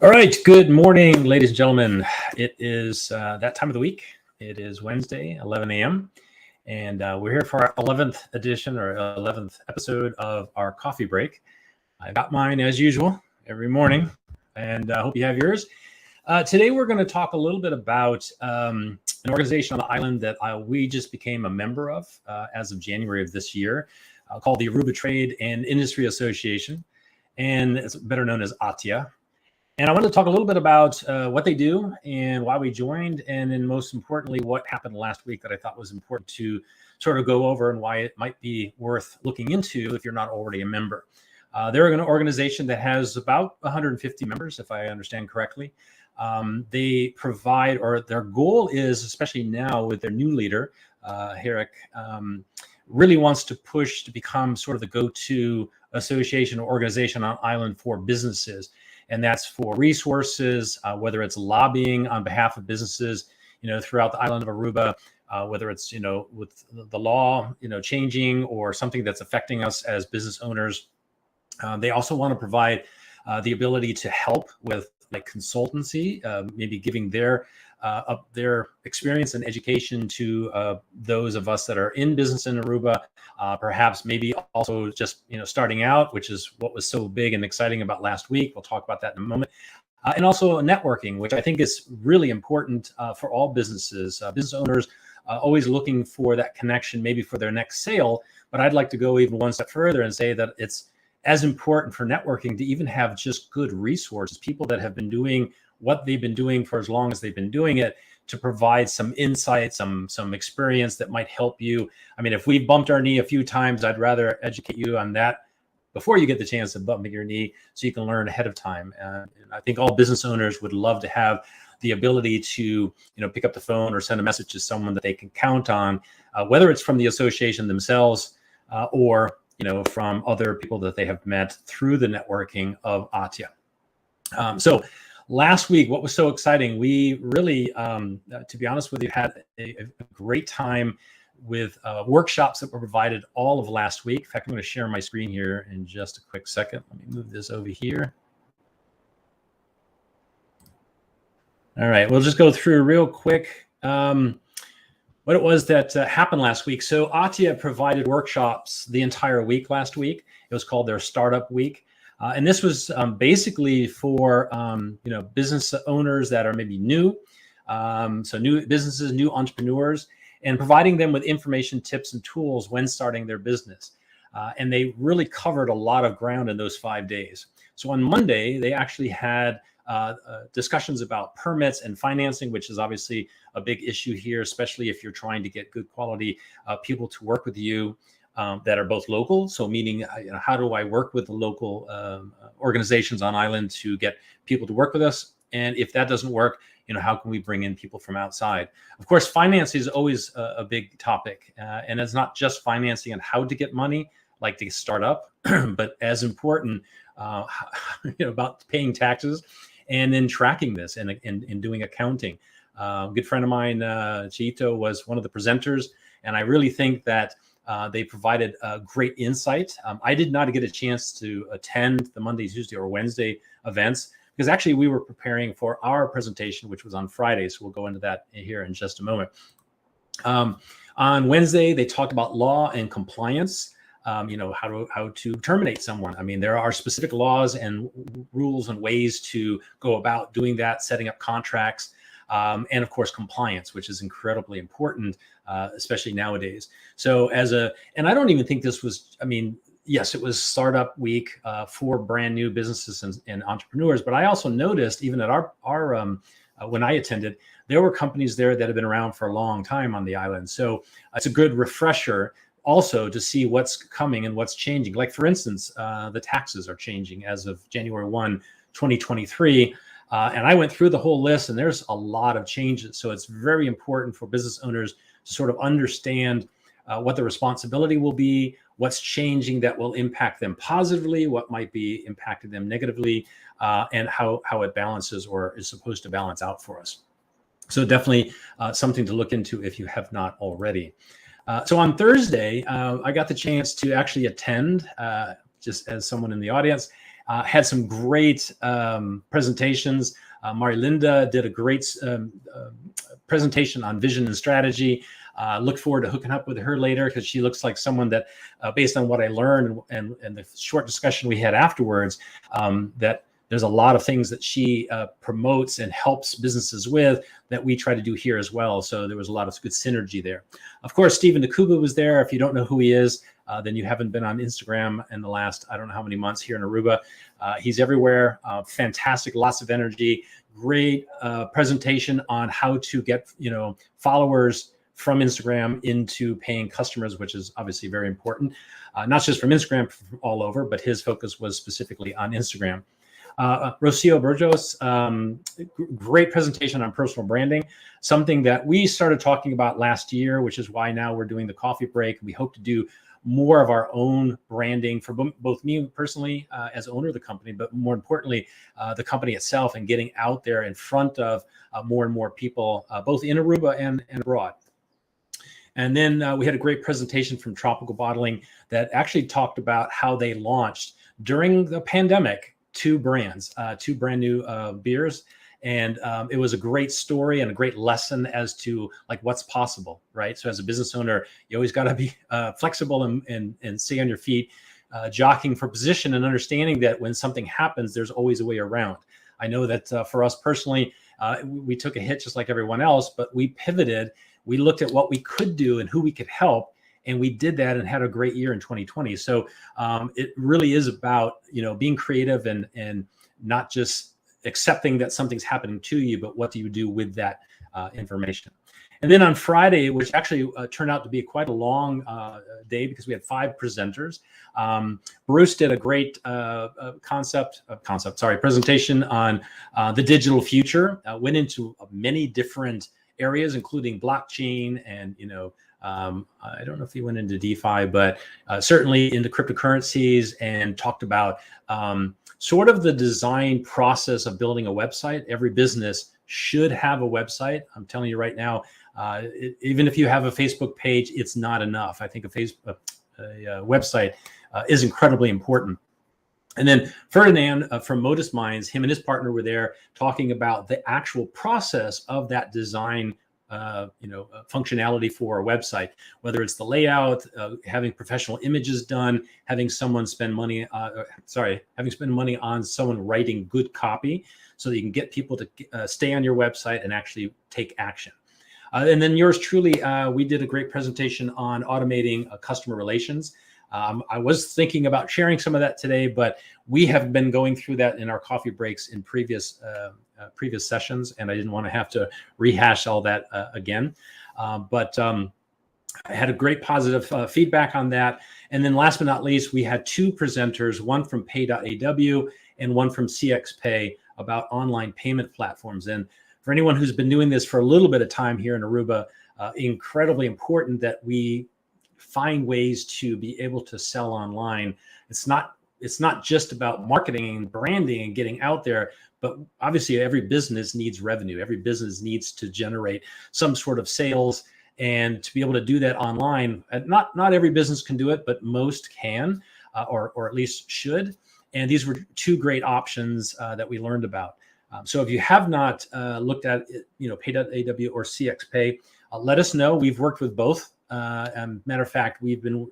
All right. Good morning, ladies and gentlemen. It is that time of the week. It is Wednesday, 11 a.m. And we're here for our 11th edition or 11th episode of our coffee break. I got mine as usual every morning, and I hope you have yours. Today, we're going to talk a little bit about an organization on the island that we just became a member of as of January of this year, called the Aruba Trade Industry Association, and it's better known as ATIA. And I wanted to talk a little bit about what they do and why we joined, and then most importantly, what happened last week that I thought was important to sort of go over and why it might be worth looking into if you're not already a member. They're an organization that has about 150 members, if I understand correctly. They provide, or their goal is, especially now with their new leader, Herrick, really wants to push to become sort of the go-to association or organization on island for businesses. And that's for resources, whether it's lobbying on behalf of businesses, throughout the island of Aruba, whether it's, with the law, changing or something that's affecting us as business owners. They also want to provide the ability to help with like consultancy, maybe giving their experience and education to those of us that are in business in Aruba, perhaps maybe also just starting out, which is what was so big and exciting about last week. We'll talk about that in a moment. And also networking, which I think is really important for all businesses, business owners always looking for that connection, maybe for their next sale. But I'd like to go even one step further and say that it's as important for networking to even have just good resources, people that have been doing what they've been doing for as long as they've been doing it, to provide some insight, some experience that might help you. I mean, if we've bumped our knee a few times, I'd rather educate you on that before you get the chance to bump your knee so you can learn ahead of time. And I think all business owners would love to have the ability to, pick up the phone or send a message to someone that they can count on, whether it's from the association themselves or from other people that they have met through the networking of ATIA. So last week, what was so exciting, we really, to be honest with you, had a great time with workshops that were provided all of last week. In fact, I'm going to share my screen here in just a quick second. Let me move this over here. All right, we'll just go through real quick what it was that happened last week. So ATIA provided workshops the entire week last week. It was called their Startup Week. And this was basically for business owners that are maybe new, so new businesses, new entrepreneurs, and providing them with information, tips, and tools when starting their business. And they really covered a lot of ground in those 5 days. So on Monday, they actually had discussions about permits and financing, which is obviously a big issue here, especially if you're trying to get good quality people to work with you that are both local. So meaning, how do I work with the local organizations on island to get people to work with us? And if that doesn't work, how can we bring in people from outside? Of course, finance is always a big topic. And it's not just financing and how to get money, like to start up, but as important about paying taxes and then tracking this and doing accounting. A good friend of mine, Chito, was one of the presenters. And I really think that they provided great insight. I did not get a chance to attend the Monday, Tuesday, or Wednesday events because actually we were preparing for our presentation, which was on Friday. So we'll go into that here in just a moment. On Wednesday, they talked about law and compliance. How to terminate someone. I mean, there are specific laws and rules and ways to go about doing that, setting up contracts, and of course, compliance, which is incredibly important, especially nowadays. So and I don't even think this was, yes, it was startup week for brand new businesses and entrepreneurs, but I also noticed even at our when I attended, there were companies there that have been around for a long time on the island. So it's a good refresher also to see what's coming and what's changing. Like for instance, the taxes are changing as of January 1, 2023. And I went through the whole list and there's a lot of changes. So it's very important for business owners to sort of understand what the responsibility will be, what's changing that will impact them positively, what might be impacting them negatively, and how it balances or is supposed to balance out for us. So definitely something to look into if you have not already. So on Thursday, I got the chance to actually attend just as someone in the audience Had some great presentations. Marilinda did a great presentation on vision and strategy. Look forward to hooking up with her later, because she looks like someone that, based on what I learned and the short discussion we had afterwards, that there's a lot of things that she promotes and helps businesses with that we try to do here as well. So there was a lot of good synergy there. Of course, Stephen Nakuba was there. If you don't know who he is, then you haven't been on Instagram in the last, I don't know how many months here in Aruba. He's everywhere. Fantastic, lots of energy, great presentation on how to get, followers from Instagram into paying customers, which is obviously very important. Not just from Instagram, from all over, but his focus was specifically on Instagram. Rocio Burgos, great presentation on personal branding, something that we started talking about last year, which is why now we're doing the coffee break. We hope to do more of our own branding for both me personally as owner of the company, but more importantly, the company itself, and getting out there in front of more and more people, both in Aruba and abroad. And then we had a great presentation from Tropical Bottling that actually talked about how they launched during the pandemic two brands, two brand new beers. And it was a great story and a great lesson as to like what's possible, right? So as a business owner, you always got to be flexible and stay on your feet, jockeying for position and understanding that when something happens, there's always a way around. I know that for us personally, we took a hit just like everyone else, but we pivoted. We looked at what we could do and who we could help. And we did that and had a great year in 2020. So it really is about, being creative and not just accepting that something's happening to you, but what do you do with that information? And then on Friday, which actually turned out to be quite a long day because we had 5 presenters. Bruce did a great presentation on the digital future, went into many different areas, including blockchain and, I don't know if he went into DeFi, but certainly into cryptocurrencies, and talked about sort of the design process of building a website. Every business should have a website. I'm telling you right now, even if you have a Facebook page, it's not enough. I think a website is incredibly important. And then Ferdinand from Modus Minds, him and his partner were there talking about the actual process of that design, functionality for a website, whether it's the layout, having professional images done, having someone spend money on someone writing good copy so that you can get people to stay on your website and actually take action. And then yours truly, we did a great presentation on automating customer relations. I was thinking about sharing some of that today, but we have been going through that in our coffee breaks in previous sessions, and I didn't want to have to rehash all that again. But I had a great positive feedback on that. And then last but not least, we had 2 presenters, one from Pay.aw and one from CXPay, about online payment platforms. And for anyone who's been doing this for a little bit of time here in Aruba, incredibly important that we find ways to be able to sell online. It's not just about marketing and branding and getting out there, but obviously every business needs revenue. Every business needs to generate some sort of sales, and to be able to do that online. Not every business can do it, but most can, or at least should. And these were 2 great options that we learned about. So if you have not looked at it, Pay.aw or CXPay, let us know. We've worked with both. Matter of fact, we've been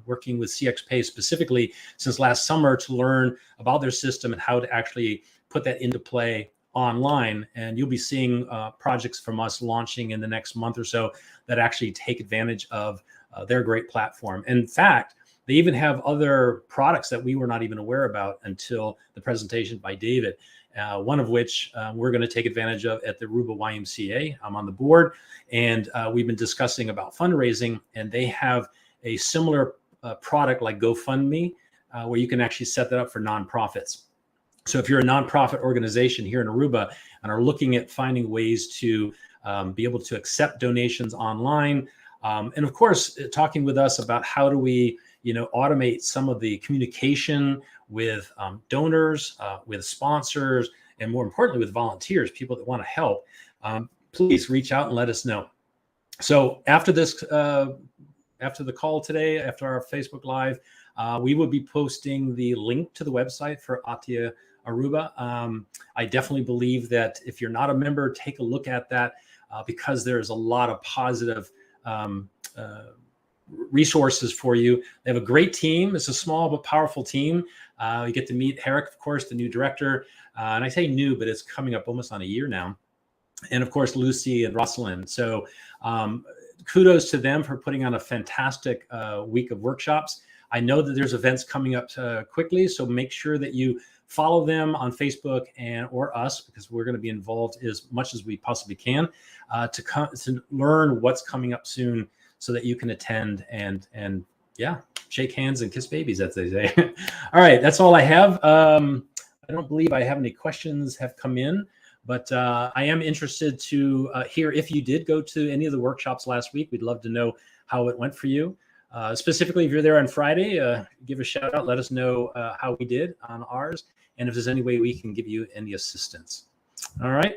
working with CXPay specifically since last summer to learn about their system and how to actually put that into play online. And you'll be seeing projects from us launching in the next month or so that actually take advantage of their great platform. In fact, they even have other products that we were not even aware about until the presentation by David. One of which we're going to take advantage of at the Aruba YMCA. I'm on the board, and we've been discussing about fundraising, and they have a similar product like GoFundMe, where you can actually set that up for nonprofits. So if you're a nonprofit organization here in Aruba and are looking at finding ways to be able to accept donations online, and of course, talking with us about how do we automate some of the communication with donors, with sponsors, and more importantly, with volunteers, people that want to help, please reach out and let us know. So after this, after the call today, after our Facebook Live, We will be posting the link to the website for ATIA Aruba. I definitely believe that if you're not a member, take a look at that because there's a lot of positive resources for you. They have a great team. It's a small but powerful team. You get to meet Herrick, of course, the new director. And I say new, but it's coming up almost on a year now. And of course, Lucy and Rosalind. So kudos to them for putting on a fantastic week of workshops. I know that there's events coming up quickly, so make sure that you follow them on Facebook or us, because we're going to be involved as much as we possibly can to learn what's coming up soon, so that you can attend and yeah, shake hands and kiss babies, as they say. All right, that's all I have. I don't believe I have any questions have come in, but I am interested to hear if you did go to any of the workshops last week. We'd love to know how it went for you. Specifically, if you're there on Friday, give a shout out. Let us know how we did on ours, and if there's any way we can give you any assistance. All right.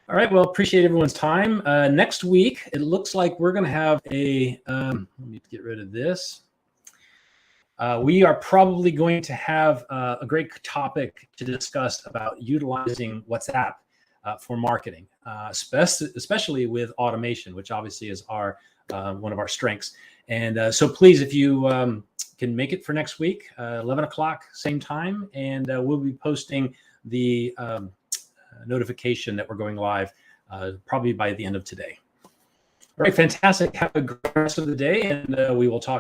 All right. Well, appreciate everyone's time. Next week, it looks like we're going to have a, let me get rid of this. We are probably going to have a great topic to discuss about utilizing WhatsApp for marketing, especially with automation, which obviously is our one of our strengths. And so please, if you can make it for next week, 11 o'clock, same time, and we'll be posting the notification that we're going live probably by the end of today. All right, fantastic. Have a great rest of the day, and we will talk